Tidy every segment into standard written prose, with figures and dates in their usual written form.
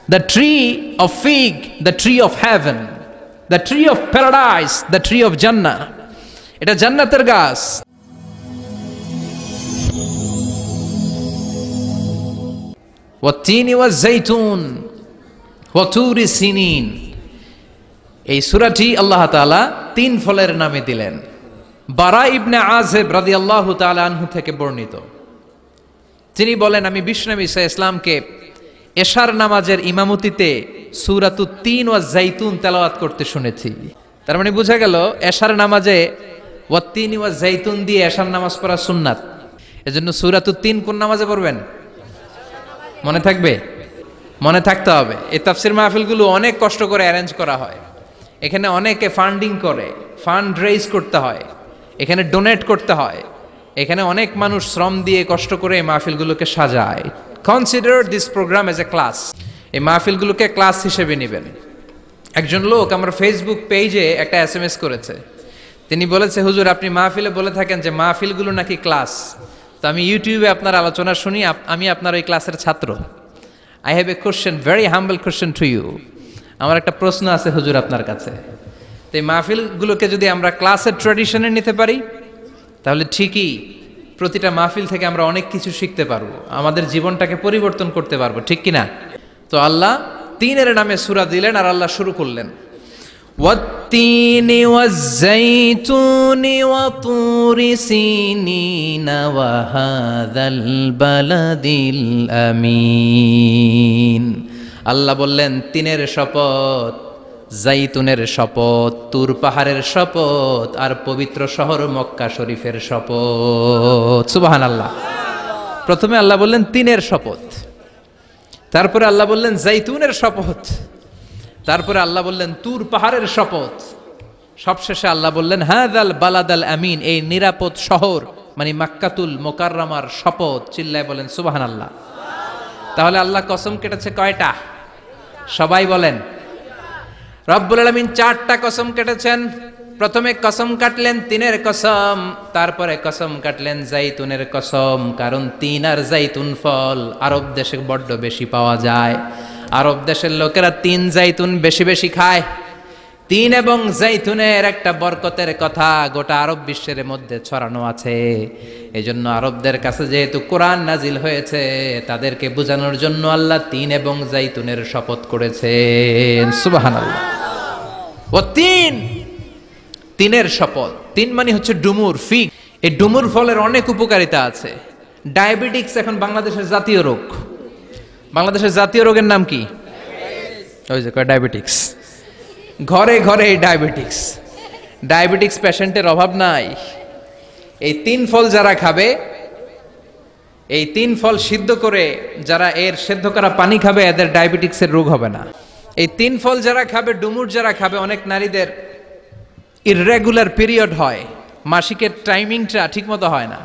The tree of fig, the tree of heaven, the tree of paradise, the tree of Jannah. এটা জান্নাতের গাছ। ওয়াত্তিনি ওয়াজ-যাইতুন ওয়া তুরি সিনিন। এই সূরাটি আল্লাহ তাআলা তিন ফলের নামে দিলেন। বারা ইবনে আযিব রাদিয়াল্লাহু তাআলা আনহু থেকে বর্ণিত, তিনি বলেন, আমি বিশ্বনবী সাল্লাল্লাহু আলাইহি ওয়াসাল্লামকে এশার নামাজের ইমামতিতে সূরাতুত তিন ওয়াজ জাইতুন তেলাওয়াত করতে শুনেছি। তার মানে বোঝা গেল এশার নামাজে ওয়াত্তিনি ওয়াজ জাইতুন দিয়ে এশার নামাজ পড়া সুন্নাত। এজন্য সূরাতুত তিন কোন নামাজে পড়বেন? মনে থাকবে? মনে থাকতে হবে। এই তাফসীর মাহফিলগুলো অনেক কষ্ট করে অ্যারেঞ্জ করা হয়। এখানে অনেকে ফান্ডিং করে, ফান্ড রেইজ করতে হয়, এখানে ডোনেট করতে হয়, এখানে অনেক মানুষ শ্রম দিয়ে কষ্ট করে এই মাহফিলগুলোকে সাজায়। Consider this program as a class. এই মাহফিলগুলোকে ক্লাস হিসেবে নেবেন। একজন লোক আমার ফেসবুক পেজে একটা SMS করেছে। তিনি বলেছে, হুজুর আপনি মাহফিলে বলে থাকেন যে মাহফিলগুলো নাকি ক্লাস, তো আমি ইউটিউবে আপনার আলোচনা শুনি, আমি আপনার ওই ক্লাসের ছাত্র। I have a question, very humble question to you. আমার একটা প্রশ্ন আছে হুজুর আপনার কাছে। তো এই মাহফিলগুলোকে যদি আমরা ক্লাসের ট্র্যাডিশনে নিতে পারি, তাহলে ঠিকই প্রতিটা মাহফিল থেকে আমরা অনেক কিছু শিখতে পারবো, আমাদের জীবনটাকে পরিবর্তন করতে পারবো, ঠিক কিনা? তো আল্লাহ তিনের নামে সূরা দিলেন, আর আল্লাহ শুরু করলেন, ওয়াত্তিনি ওয়াজ-যাইতুনি ওয়া তুরি সিনিন ওয়া হাযাল বালাদিল আমিন। আল্লাহ বললেন, তিনের শপথ, জাইতুনের শপথ, তুর পাহাড়ের শপথ, আর পবিত্র শহর মক্কা শরীফের শপথ। সুবহানাল্লাহ। প্রথমে আল্লাহ বললেন তিনের শপথ, তারপরে আল্লাহ বললেন জাইতুনের শপথ, তারপরে আল্লাহ বললেন তুর পাহাড়ের শপথ, সবশেষে আল্লাহ বললেন হাযাল বালাদাল আমিন, এই নিরাপদ শহর মানে মক্কাতুল মুকাররমার শপথ। চিল্লায় বলেন সুবহানাল্লাহ। তাহলে আল্লাহ কসম কেটেছে কয়টা? সবাই বলেন। রব্বুল আলামিন চারটা কসম কেটেছেন। প্রথমে কসম কাটলেন তিনের কসম, তারপরে কসম কাটলেন জাইতুনের কসম, কারণ তিন আর জাইতুন ফল আরব দেশে বড্ড বেশি পাওয়া যায়। আরব দেশের লোকেরা তিন জাইতুন বেশি বেশি খায়। তিন এবং জাইতুনের একটা বরকতের কথা গোটা আরব বিশ্বের মধ্যে ছড়ানো আছে। এজন্য আরবদের কাছে যেহেতু কোরআন নাজিল হয়েছে, তাদেরকে বোঝানোর জন্য আল্লাহ তিন এবং জাইতুনের শপথ করেছেন। সুবহানাল্লাহ। ও তিন, তিনের শপথ। তিন মানে হচ্ছে ডুমুর, ফিগ। এই ডুমুর ফলের অনেক উপকারিতা আছে। ডায়াবেটিক্স এখন বাংলাদেশের জাতীয় রোগ। বাংলাদেশের জাতীয় রোগের নাম কি? ওই যে ডায়াবেটিক্স। ঘরে ঘরে এই ডায়াবেটিক্স। ডায়াবেটিক্স পেশেন্টের অভাব নাই। এই তিন ফল যারা খাবে, এই তিন ফল সিদ্ধ করে যারা এর সেদ্ধ করা পানি খাবে, এদের ডায়াবেটিক্সের রোগ হবে না। এই তিন ফল যারা খাবে, ডুমুর যারা খাবে, অনেক নারীদের ইররেগুলার পিরিয়ড হয়, মাসিকের টাইমিংটা ঠিক মতো হয় না।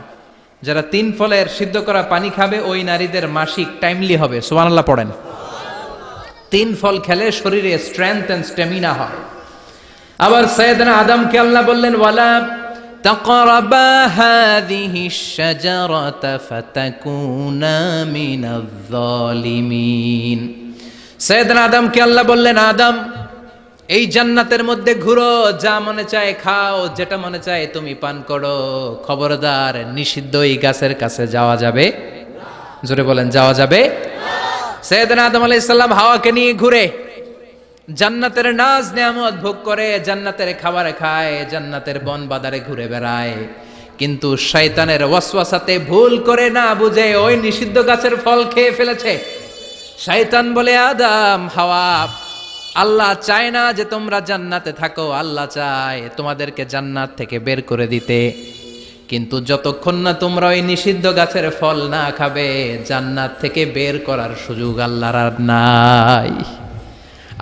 যারা তিন ফলের সিদ্ধ করা পানি খাবে, ওই নারীদের মাসিক টাইমলি হবে। সুবহানাল্লাহ পড়েন। তিন ফল খেলে শরীরে স্ট্রেংথ এন্ড স্ট্যামিনা হয়। আবার সাইয়েদনা আদমকে আল্লাহ বললেন, ওয়ালা তাকরাবা হাযিহিশ শাজারাতা ফাতাকুনা মিনাজ জালিমিন। সাইয়েদনা আদমকে আল্লাহ বললেন, আদম এই জান্নাতের মধ্যে ঘুরো, যা মনে চায় খাও, যেটা মনে চায় তুমি পান করো, খবরদার নিষিদ্ধ এই গাছের কাছে যাওয়া যাবে। জোরে বলেন, যাওয়া যাবে। সাইয়েদনা আদম আলাইহিস সালাম হাওয়াকে নিয়ে ঘুরে, জান্নাতের নাজ নেয়ামত ভোগ করে, জান্নাতের খাবার খায়, জান্নাতের বন বাদারে ঘুরে বেড়ায়, কিন্তু শয়তানের ওয়াসওয়াসাতে ভুল করে না বুঝে ওই নিষিদ্ধ গাছের ফল খেয়ে ফেলেছে। শয়তান বলে, আদম, হাওয়া, আল্লাহ চায় না যে তোমরা জান্নাতে থাকো, আল্লাহ চায় তোমাদেরকে জান্নাত থেকে বের করে দিতে, কিন্তু যতক্ষণ না তোমরা ওই নিষিদ্ধ গাছের ফল না খাবে, জান্নাত থেকে বের করার সুযোগ আল্লাহর আর নাই।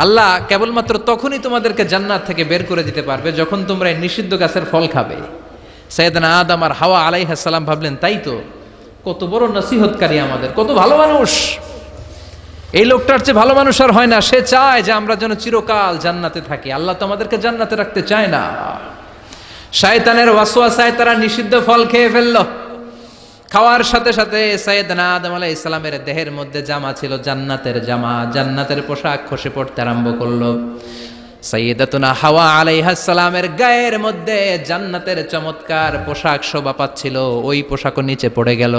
আল্লাহ কেবলমাত্র তখনই তোমাদেরকে জান্নাত থেকে বের করে দিতে পারবে যখন তোমরা এই নিষিদ্ধ গাছের ফল খাবে। সাইয়েদনা আদম আর হাওয়া আলাইহিস সালাম ভাবলেন, তাই তো, কত বড় নসিহতকারী আমাদের, কত ভালো মানুষ, এই লোকটার চেয়ে ভালো মানুষ আর হয় না। সে চায় যে আমরা যেন চিরকাল জান্নাতে থাকি। আল্লাহ তো আমাদেরকে জান্নাতে রাখতে চায় না। শয়তানের ওয়াসওয়াসায় তারা নিষিদ্ধ ফল খেয়ে ফেলল। খাওয়ার সাথে সাথে সাইয়েদনা আদম আলাইহিস সালামের দেহের মধ্যে জামা ছিল জান্নাতের জামা, জান্নাতের পোশাক খসে পড়তে আরম্ভ করলো। সাইয়েদাতুনা হাওয়া আলাইহাস সালামের গায়ের মধ্যে জান্নাতের চমৎকার পোশাক শোভা পাচ্ছিল, ওই পোশাকও নিচে পড়ে গেল।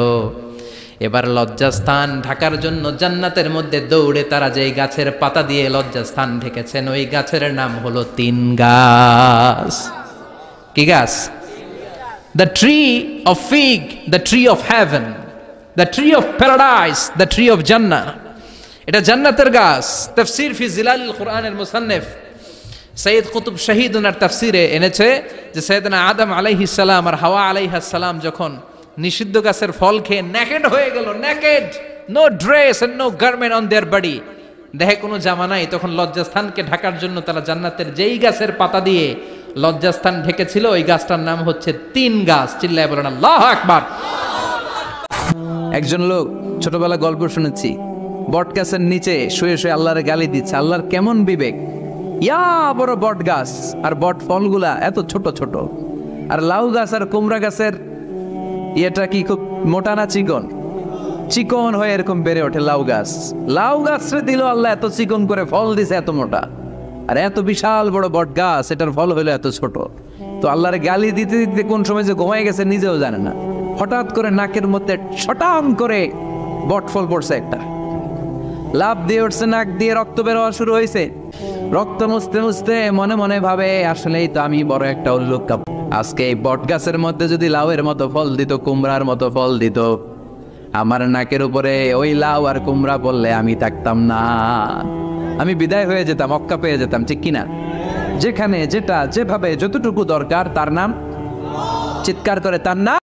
এবার লজ্জাস্থান ঢাকার জন্য জান্নাতের মধ্যে দৌড়ে তারা যেই গাছের পাতা দিয়ে লজ্জাস্থান ঢেকেছেন, ওই গাছের নাম হলো তিন গাছ। কি গাছ? The tree of fig, the tree of heaven, the tree of paradise, the tree of Jannah. এটা জান্নাতের গাছ। তাফসীর ফি জিলালিল কুরআনের মুসান্নিফ সৈয়দ কুতুব শহীদ ওনার তাফসীরে এনেছে যে সাইয়েদনা আদম আলাইহিস সালাম আর হাওয়া আলাইহাস সালাম যখন নিষিদ্ধ গাছের ফল খেয়ে নেকেড হয়ে গেল, naked, no dress and no garment on their body, দেহে কোনো জামা নাই, তখন লজ্জাস্থানকে ঢাকার জন্য তারা জান্নাতের যেই গাছের পাতা দিয়ে লজ্জাস্থান ঢেকেছিল, ওই গাছটার নাম হচ্ছে তিন গাছ। চিল্লায় বলেন আল্লাহু আকবার। একজন লোক ছোটবেলা গল্প শুনেছি, বট গাছের নিচে শুয়ে শুয়ে আল্লাহর গালি দিচ্ছে। আল্লাহর কেমন বিবেক, ইয়া বড় বট গাছ আর বট ফলগুলা এত ছোট ছোট, আর লাউ গাছ আর কুমড়া গাছের এটা কি খুব মোটা না চিকন? চিকন হয়ে এরকম বেড়ে ওঠে লাউ গাছ। লাউ গাছরে দিল আল্লাহ এত চিকন করে, ফল দিছে এত মোটা, আর এত বিশাল বড় বট গাছ, এটার ফল হলো এত ছোট। তো আল্লাহর গালি দিতে দিতে কোন সময় যে ঘুমায় গেছে নিজেও জানে না, হঠাৎ করে নাকের মধ্যে ছটাম করে বট ফল পড়ছে একটা, লাভ দিয়ে উঠছে, নাক দিয়ে রক্ত বের হওয়া শুরু হয়েছে। রক্ত মুছতে মুছতে মনে মনে ভাবে আসলেই তো আমি বড় একটা উল্লুক। আজকে এই বট গাছের মধ্যে যদি লাউয়ের মতো ফল দিত, কুমড়ার মতো ফল দিত, আমার নাকের উপরে ওই লাউ আর কুমড়া পড়লে আমি থাকতাম না, আমি বিদায় হয়ে যেতাম, অক্কা পেয়ে যেতাম, ঠিক কিনা? যেখানে যেটা যেভাবে যতটুকু দরকার তার নাম চিৎকার করে তার নাম